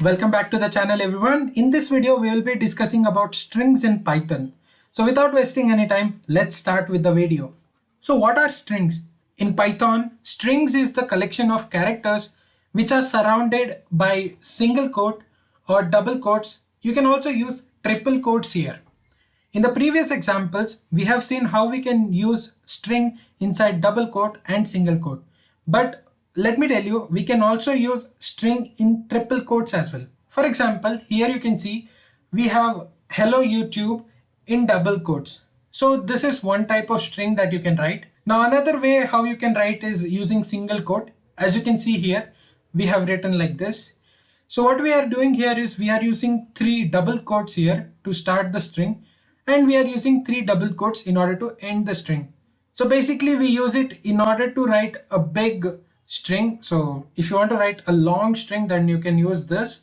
Welcome back to the channel everyone. In this video we will be discussing about strings in Python. So without wasting any time, let's start with the video. So what are strings? In Python, strings is the collection of characters which are surrounded by single quote or double quotes. You can also use triple quotes here. In the previous examples, we have seen how we can use string inside double quote and single quote. But let me tell you, we can also use string in triple quotes as well. For example, here you can see we have hello YouTube in double quotes. So this is one type of string that you can write. Now another way how you can write is using single quote. As you can see here, we have written like this. So what we are doing here is we are using three double quotes here to start the string, and we are using three double quotes in order to end the string. So basically we use it in order to write a big string. So if you want to write a long string, then you can use this.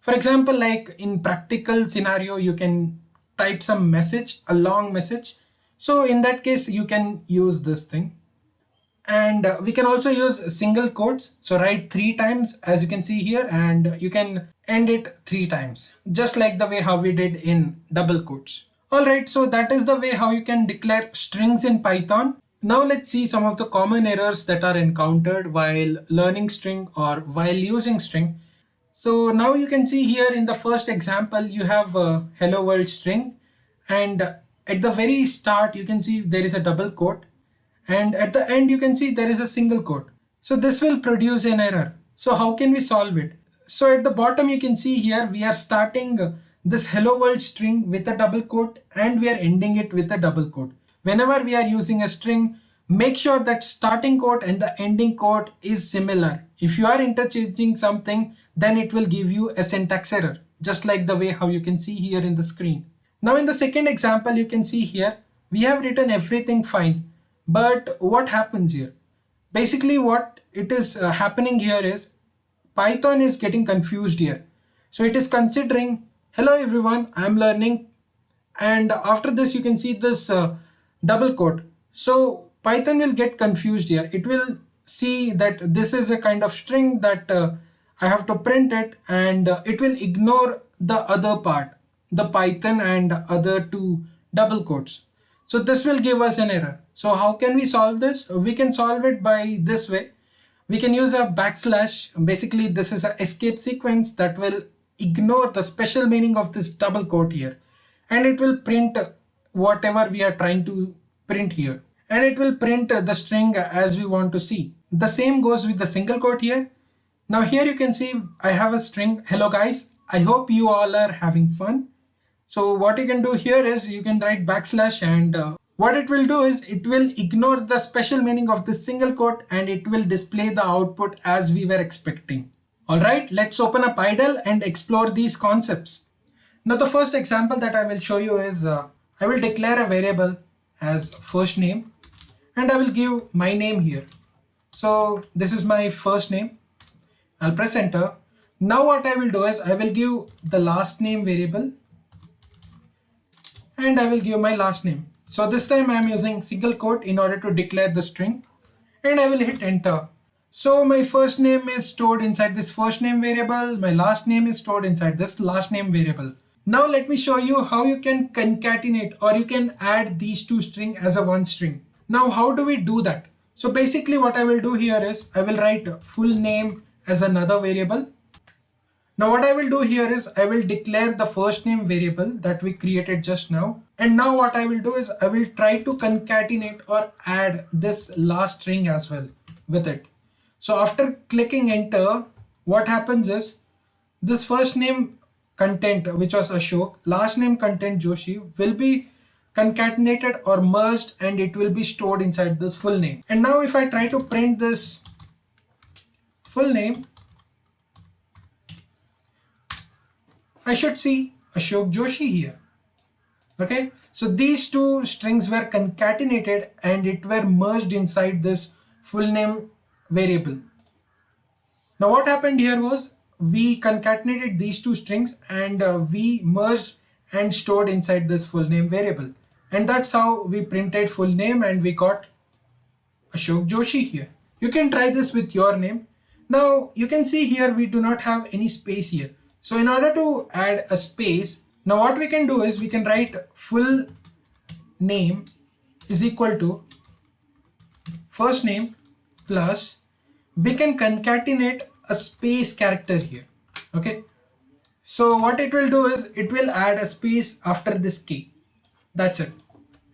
For example, like in practical scenario, you can type some message, a long message. So in that case, you can use this thing. And we can also use single quotes. So write three times as you can see here, and you can end it three times, just like the way how we did in double quotes. Alright, so that is the way how you can declare strings in Python. Now let's see some of the common errors that are encountered while learning string or while using string. So now you can see here in the first example, you have a hello world string, and at the very start you can see there is a double quote, and at the end you can see there is a single quote. So this will produce an error. So how can we solve it? So at the bottom you can see here we are starting this hello world string with a double quote, and we are ending it with a double quote. Whenever we are using a string, make sure that starting quote and the ending quote is similar. If you are interchanging something, then it will give you a syntax error, just like the way how you can see here in the screen. Now in the second example, you can see here we have written everything fine, but what happens here? Basically what it is happening here is Python is getting confused here. So it is considering, hello everyone, I'm learning, and after this you can see this double quote. So Python will get confused here. It will see that this is a kind of string that I have to print it, and it will ignore the other part, the Python and other two double quotes. So this will give us an error. So how can we solve this? We can solve it by this way. We can use a backslash. Basically this is an escape sequence that will ignore the special meaning of this double quote here, and it will print whatever we are trying to print here, and it will print the string as we want to see. The same goes with the single quote here. Now here you can see I have a string, hello guys, I hope you all are having fun. So what you can do here is you can write backslash, and what it will do is it will ignore the special meaning of this single quote, and it will display the output as we were expecting. Alright, let's open up idle and explore these concepts. Now the first example that I will show you is I will declare a variable as first name, and I will give my name here. So this is my first name. I'll press enter. Now what I will do is I will give the last name variable, and I will give my last name. So this time I am using single quote in order to declare the string, and I will hit enter. So my first name is stored inside this first name variable, my last name is stored inside this last name variable. Now let me show you how you can concatenate, or you can add these two strings as a one string. Now how do we do that? So basically what I will do here is I will write full name as another variable. Now what I will do here is I will declare the first name variable that we created just now, and now what I will do is I will try to concatenate or add this last string as well with it. So after clicking enter, what happens is this first name content, which was Ashok, last name content Joshi, will be concatenated or merged, and it will be stored inside this full name. And now if I try to print this full name, I should see Ashok Joshi here. Okay, so these two strings were concatenated and it were merged inside this full name variable. Now what happened here was we concatenated these two strings, and we merged and stored inside this full name variable, and that's how we printed full name and we got Ashok Joshi here. You can try this with your name. Now you can see here we do not have any space here. So in order to add a space, now what we can do is we can write full name is equal to first name plus, we can concatenate a space character here. Okay, so what it will do is it will add a space after this key. That's it.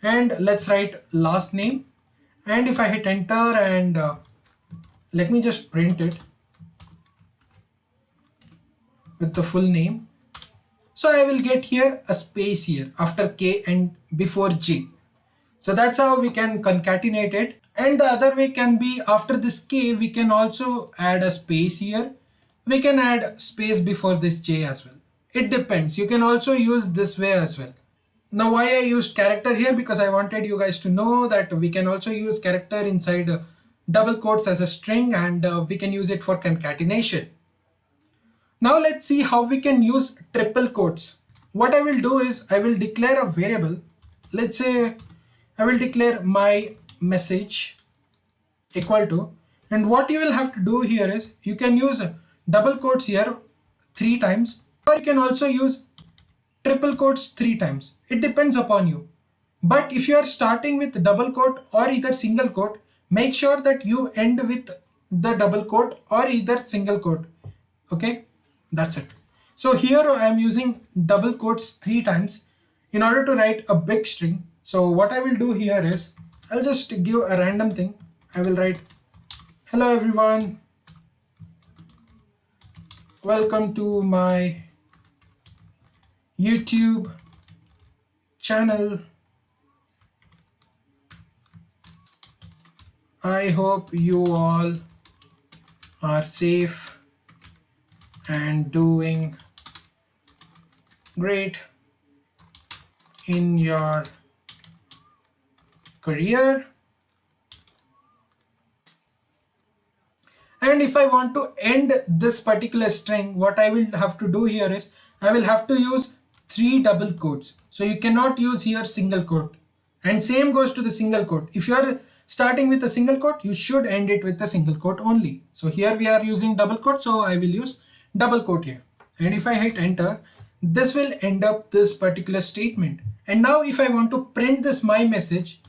And let's write last name, and if I hit enter and let me just print it with the full name. So I will get here a space here after K and before J. So that's how we can concatenate it. And the other way can be after this K, we can also add a space here. We can add space before this J as well. It depends. You can also use this way as well. Now why I used character here, because I wanted you guys to know that we can also use character inside double quotes as a string, and we can use it for concatenation. Now let's see how we can use triple quotes. What I will do is I will declare a variable. Let's say I will declare my message equal to, and what you will have to do here is you can use double quotes here 3 times, or you can also use triple quotes 3 times. It depends upon you. But if you are starting with double quote or either single quote, make sure that you end with the double quote or either single quote. Okay, that's it. So here I am using double quotes 3 times in order to write a big string. So what I will do here is I'll just give a random thing. I will write hello everyone, welcome to my YouTube channel. I hope you all are safe and doing great in your career. And if I want to end this particular string, what I will have to do here is I will have to use 3 double quotes. So you cannot use here single quote. And same goes to the single quote. If you are starting with a single quote, you should end it with a single quote only. So here we are using double quote, so I will use double quote here. And if I hit enter, this will end up this particular statement. And now if I want to print this my message,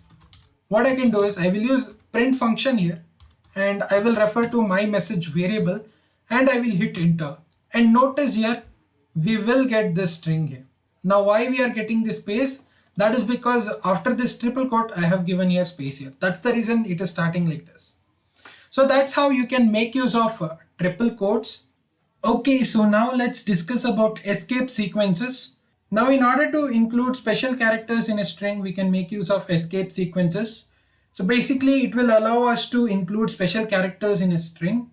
what I can do is I will use print function here, and I will refer to my message variable, and I will hit enter. And notice here we will get this string here. Now why we are getting this space? That is because after this triple quote I have given here space here. That's the reason it is starting like this. So that's how you can make use of triple quotes. Okay, so now let's discuss about escape sequences. Now in order to include special characters in a string, we can make use of escape sequences. So basically it will allow us to include special characters in a string.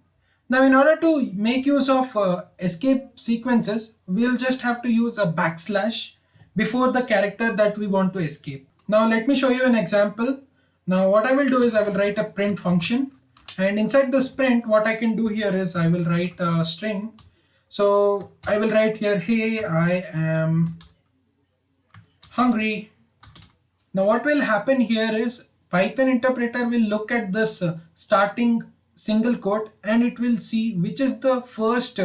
Now in order to make use of escape sequences, we'll just have to use a backslash before the character that we want to escape. Now let me show you an example. Now what I will do is I will write a print function, and inside this print what I can do here is I will write a string. So I will write here, hey, I am hungry. Now what will happen here is Python interpreter will look at this starting single quote, and it will see which is the first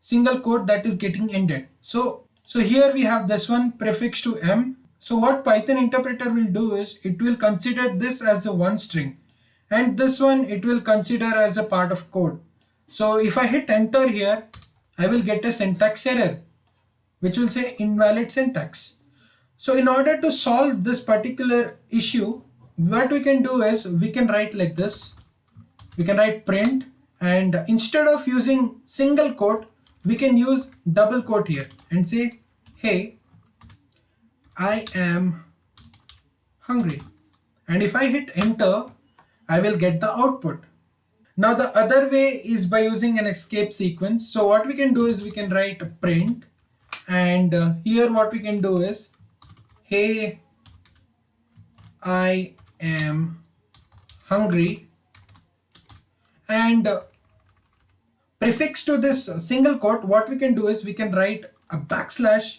single quote that is getting ended. So here we have this one prefix to m. So what Python interpreter will do is it will consider this as a one string, and this one it will consider as a part of code. So if I hit enter here, I will get a syntax error which will say invalid syntax. So in order to solve this particular issue, what we can do is we can write like this. We can write print, and instead of using single quote, we can use double quote here and say, hey, I am hungry. And if I hit enter, I will get the output. Now the other way is by using an escape sequence. So what we can do is we can write print, and here what we can do is, hey, I am hungry, and prefix to this single quote, what we can do is we can write a backslash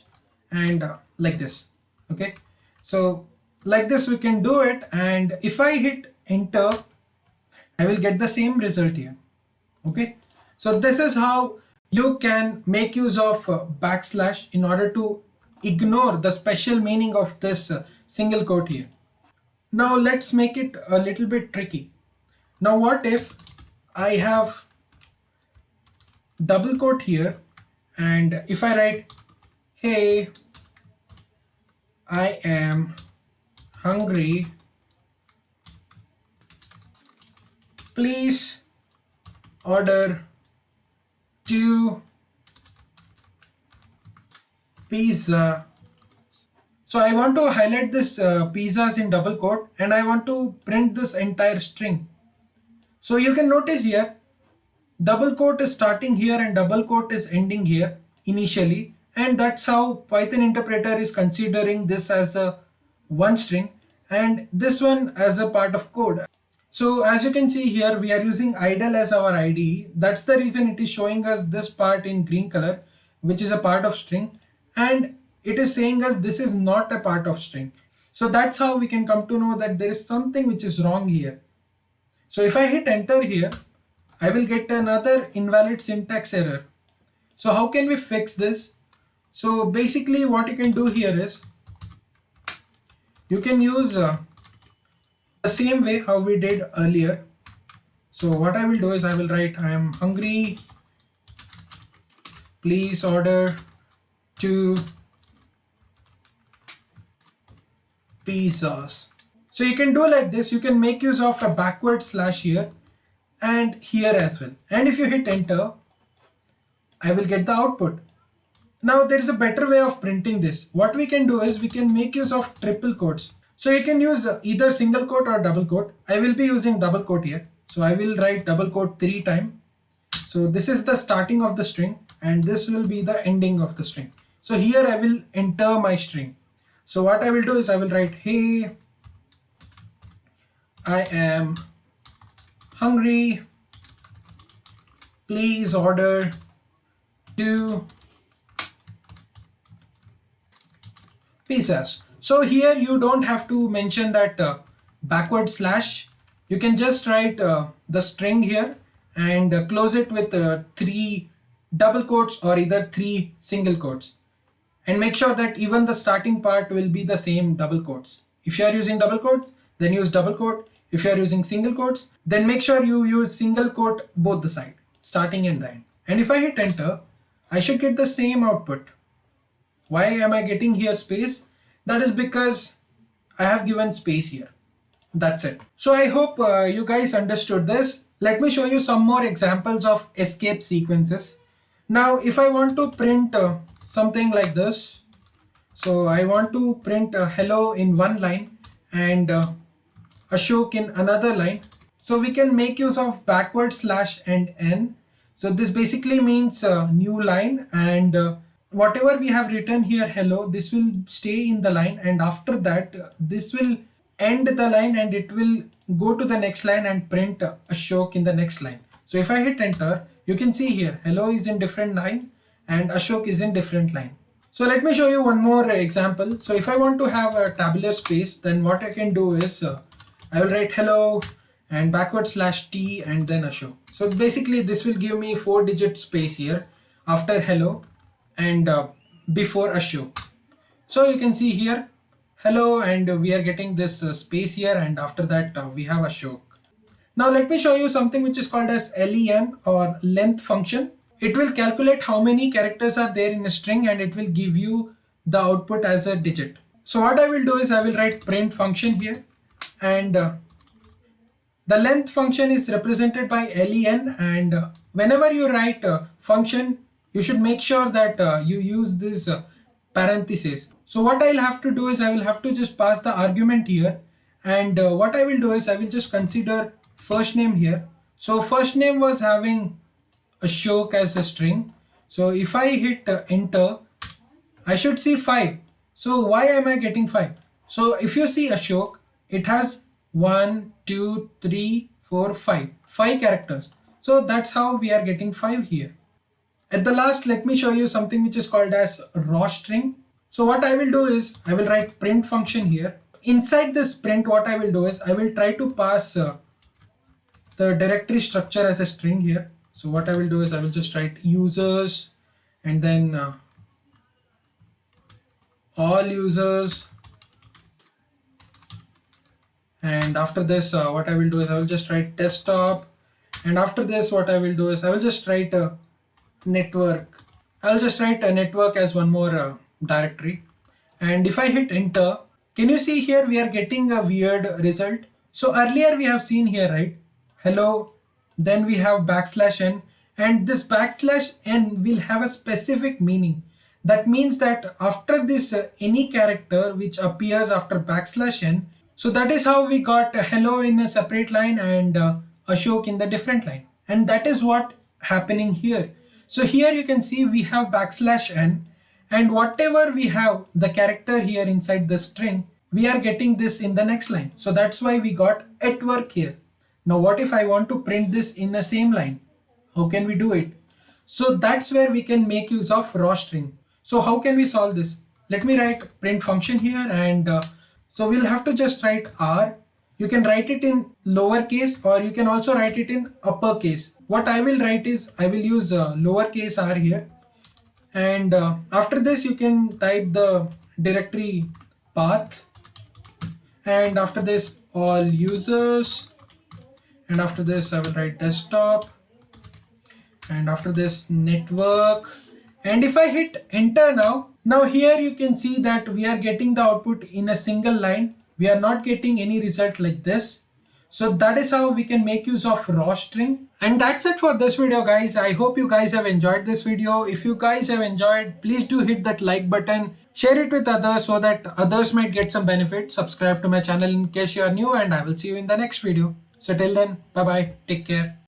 and like this. Okay, so like this we can do it, and if I hit enter, I will get the same result here. Okay, so this is how you can make use of backslash in order to ignore the special meaning of this single quote here. Now let's make it a little bit tricky. Now what if I have double quote here, and if I write, hey, I am hungry, please order 2 pizza. So I want to highlight this pizzas in double quote, and I want to print this entire string. So you can notice here, double quote is starting here and double quote is ending here initially, and that's how Python interpreter is considering this as a one string and this one as a part of code. So as you can see here, we are using idle as our IDE. That's the reason it is showing us this part in green color, which is a part of string, and it is saying us this is not a part of string. So that's how we can come to know that there is something which is wrong here. So if I hit enter here, I will get another invalid syntax error. So how can we fix this? So basically what you can do here is, you can use the same way how we did earlier. So what I will do is I will write, I am hungry, please order 2 pizzas. So you can do like this, you can make use of a backward slash here and here as well. And if you hit enter, I will get the output. Now there is a better way of printing this. What we can do is we can make use of triple quotes. So you can use either single quote or double quote. I will be using double quote here. So I will write double quote 3 times. So this is the starting of the string and this will be the ending of the string. So here I will enter my string. So what I will do is I will write, hey, I am hungry, please order 2 pizzas. So here you don't have to mention that backward slash. You can just write the string here and close it with 3 double quotes or either 3 single quotes, and make sure that even the starting part will be the same double quotes. If you are using double quotes, then use double quote. If you are using single quotes, then make sure you use single quote both the side, starting and the end. And if I hit enter, I should get the same output. Why am I getting here space? That is because I have given space here. That's it. So I hope you guys understood this. Let me show you some more examples of escape sequences. Now if I want to print something like this, so I want to print hello in one line and Ashok in another line. So we can make use of backward slash and n. So this basically means new line, and whatever we have written here hello, this will stay in the line, and after that this will end the line and it will go to the next line and print Ashok in the next line. So if I hit enter, you can see here hello is in different line and Ashok is in different line. So let me show you one more example. So if I want to have a tabular space, then what I can do is I will write hello and backward slash t and then Ashok. So basically this will give me 4-digit space here after hello and before Ashok. So you can see here hello and we are getting this space here, and after that we have Ashok. Now let me show you something which is called as len or length function. It will calculate how many characters are there in a string and it will give you the output as a digit. So what I will do is I will write print function here, and the length function is represented by len, and whenever you write a function, you should make sure that you use this parenthesis. So what I'll have to do is I will have to just pass the argument here, and what I will do is I will just consider first name here. So first name was having Ashok as a string. So if I hit enter, I should see 5. So why am I getting 5? So if you see Ashok, it has 1, 2, 3, 4, 5. 5 characters. So that's how we are getting 5 here. At the last, let me show you something which is called as Rawstring. So what I will do is I will write print function here. Inside this print, what I will do is I will try to pass the directory structure as a string here. So what I will do is I will just write users and then all users, and after this what I will do is I will just write desktop, and after this what I will do is I will just write a network. I'll just write a network as one more directory, and if I hit enter, can you see here we are getting a weird result? So earlier we have seen here, right, hello, then we have backslash n, and this backslash n will have a specific meaning. That means that after this any character which appears after backslash n, so that is how we got hello in a separate line and Ashok in the different line, and that is what happening here. So here you can see we have backslash n, and whatever we have the character here inside the string, we are getting this in the next line. So that's why we got at work here. Now what if I want to print this in the same line? How can we do it? So that's where we can make use of Rawstring. So how can we solve this? Let me write print function here, and so we'll have to just write R. You can write it in lowercase or you can also write it in uppercase. What I will write is I will use lowercase r here, and after this you can type the directory path, and after this all users, and after this I will write desktop, and after this network, and if I hit enter now here you can see that we are getting the output in a single line. We are not getting any result like this. So that is how we can make use of Rawstring. And that's it for this video, guys. I hope you guys have enjoyed this video. If you guys have enjoyed, please do hit that like button, share it with others so that others might get some benefit. Subscribe to my channel in case you are new, and I will see you in the next video. So till then, bye bye, take care.